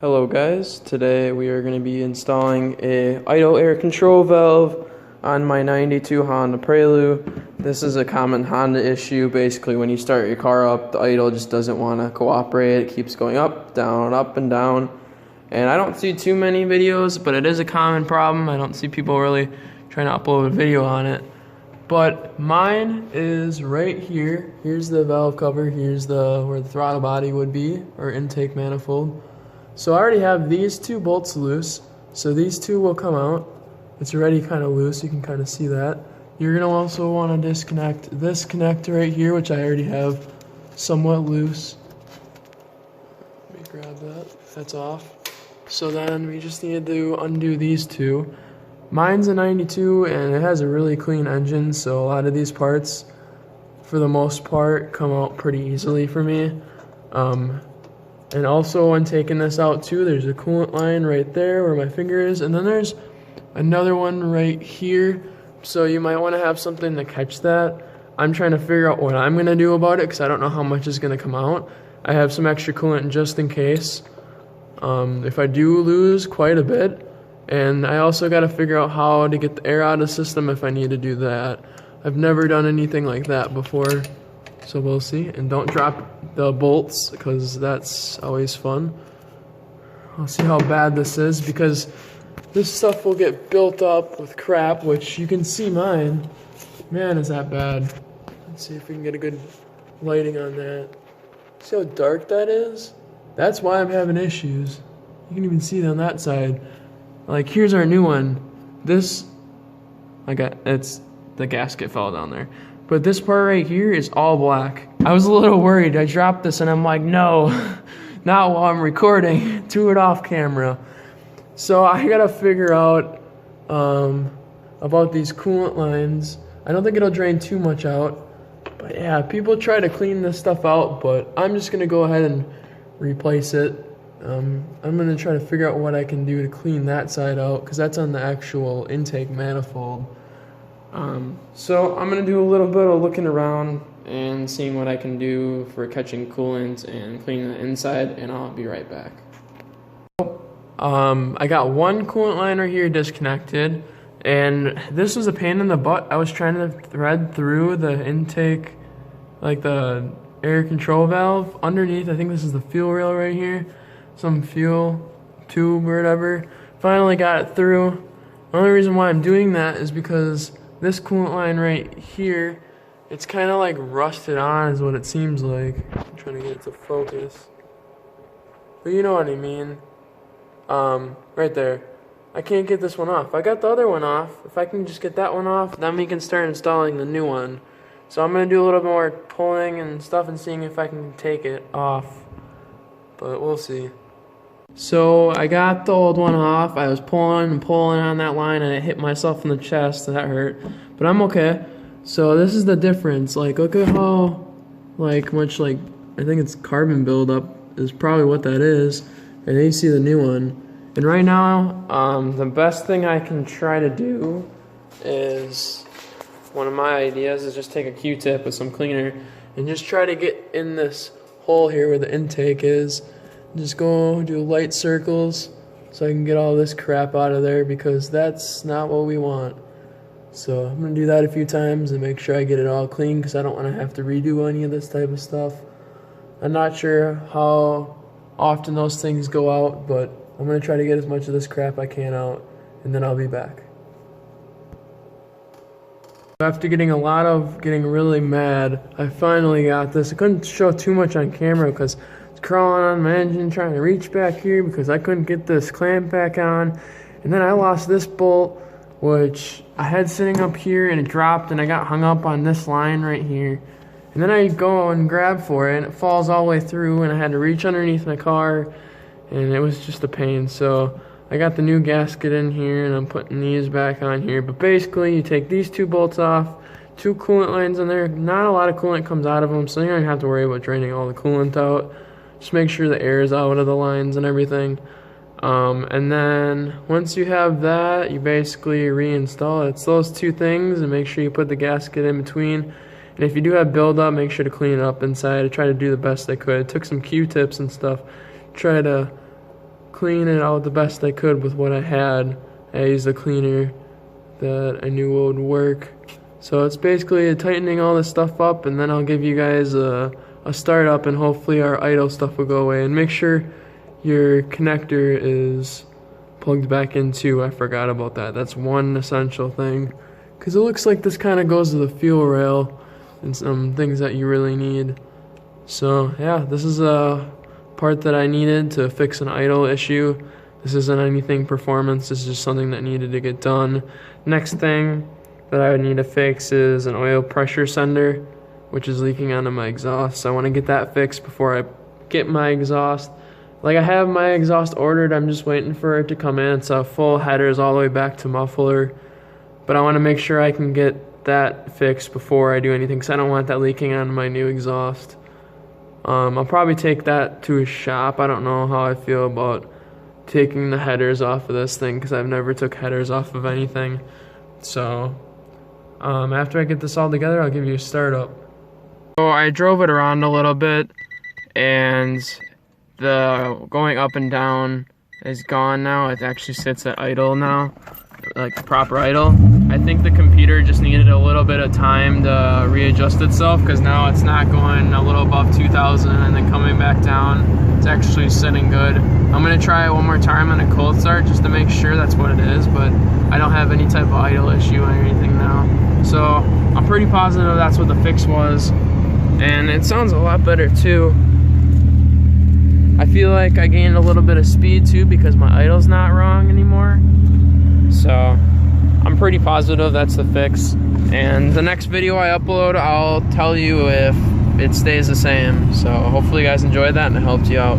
Hello guys, today we are going to be installing a idle air control valve on my 92 Honda Prelude. This is a common Honda issue. Basically when you start your car up, the idle just doesn't want to cooperate. It keeps going up and down. And I don't see too many videos, but it is a common problem. I don't see people really trying to upload a video on it. But mine is right here. Here's the valve cover. Here's where the throttle body would be, or intake manifold. So I already have these two bolts loose, so these two will come out. It's already kind of loose, you can kind of see that. You're going to also want to disconnect this connector right here, which I already have somewhat loose. Let me grab that, that's off. So then we just need to undo these two. Mine's a 92 and it has a really clean engine, so a lot of these parts, for the most part, come out pretty easily for me. And also when taking this out too, there's a coolant line right there where my finger is, and then there's another one right here, so you might want to have something to catch that. I'm trying to figure out what I'm going to do about it because I don't know how much is going to come out. I have some extra coolant just in case, if I do lose quite a bit, and I also got to figure out how to get the air out of the system if I need to do that. I've never done anything like that before. So we'll see, and don't drop the bolts because that's always fun. I'll see how bad this is because this stuff will get built up with crap, which you can see mine. Man, is that bad. Let's see if we can get a good lighting on that. See how dark that is? That's why I'm having issues. You can even see it on that side. Like, here's our new one. This, it's the gasket fell down there. But this part right here is all black. I was a little worried. I dropped this and I'm like, no, not while I'm recording. Do it off camera. So I gotta figure out about these coolant lines. I don't think it'll drain too much out. But yeah, people try to clean this stuff out, but I'm just gonna go ahead and replace it. I'm gonna try to figure out what I can do to clean that side out, because that's on the actual intake manifold. So I'm going to do a little bit of looking around and seeing what I can do for catching coolant and cleaning the inside, and I'll be right back. I got one coolant line right here disconnected, and this was a pain in the butt. I was trying to thread through the intake, like the air control valve underneath. I think this is the fuel rail right here, some fuel tube or whatever. Finally got it through. The only reason why I'm doing that is because this coolant line right here, it's kind of like rusted on is what it seems like. I'm trying to get it to focus. But you know what I mean. Right there. I can't get this one off. I got the other one off. If I can just get that one off, then we can start installing the new one. So I'm going to do a little bit more pulling and stuff and seeing if I can take it off. But we'll see. So I got the old one off. I was pulling and pulling on that line and I hit myself in the chest. That hurt, but I'm okay. So this is the difference. Like, look at how much I think it's carbon buildup is probably what that is. And then you see the new one. And right now, the best thing I can try to do is, one of my ideas is just take a Q-tip with some cleaner and just try to get in this hole here where the intake is. Just go do light circles so I can get all this crap out of there, because that's not what we want. So I'm going to do that a few times and make sure I get it all clean, because I don't want to have to redo any of this type of stuff. I'm not sure how often those things go out, but I'm going to try to get as much of this crap I can out, and then I'll be back. After getting really mad, I finally got this. I couldn't show too much on camera because crawling on my engine trying to reach back here because I couldn't get this clamp back on, and then I lost this bolt which I had sitting up here and it dropped and I got hung up on this line right here, and then I go and grab for it and it falls all the way through and I had to reach underneath my car and it was just a pain. So I got the new gasket in here and I'm putting these back on here. But basically you take these two bolts off, two coolant lines in there, not a lot of coolant comes out of them, so you don't have to worry about draining all the coolant out. Just make sure the air is out of the lines and everything. And then once you have that, you basically reinstall it. It's those two things, and make sure you put the gasket in between. And if you do have buildup, make sure to clean it up inside. I tried to do the best I could. I took some Q-tips and stuff, try to clean it out the best I could with what I had. I used a cleaner that I knew would work. So it's basically tightening all this stuff up, and then I'll give you guys a startup, and hopefully our idle stuff will go away. And make sure your connector is plugged back in too. I forgot about that. That's one essential thing, because it looks like this kind of goes to the fuel rail and some things that you really need. So yeah, this is a part that I needed to fix an idle issue. This isn't anything performance, this is just something that needed to get done. Next thing that I would need to fix is an oil pressure sender, which is leaking onto my exhaust. So I want to get that fixed before I get my exhaust. Like, I have my exhaust ordered, I'm just waiting for it to come in. It's a full headers all the way back to muffler. But I want to make sure I can get that fixed before I do anything, because I don't want that leaking on my new exhaust. I'll probably take that to a shop. I don't know how I feel about taking the headers off of this thing, because I've never took headers off of anything. So after I get this all together, I'll give you a startup. So I drove it around a little bit, and the going up and down is gone now. It actually sits at idle now, like proper idle. I think the computer just needed a little bit of time to readjust itself, because now it's not going a little above 2,000 and then coming back down. It's actually sitting good. I'm gonna try it one more time on a cold start just to make sure that's what it is, but I don't have any type of idle issue or anything now. So I'm pretty positive that's what the fix was, and it sounds a lot better too. I feel like I gained a little bit of speed too, because my idle's not wrong anymore. So I'm pretty positive that's the fix. And the next video I upload, I'll tell you if it stays the same. So hopefully you guys enjoyed that and it helped you out.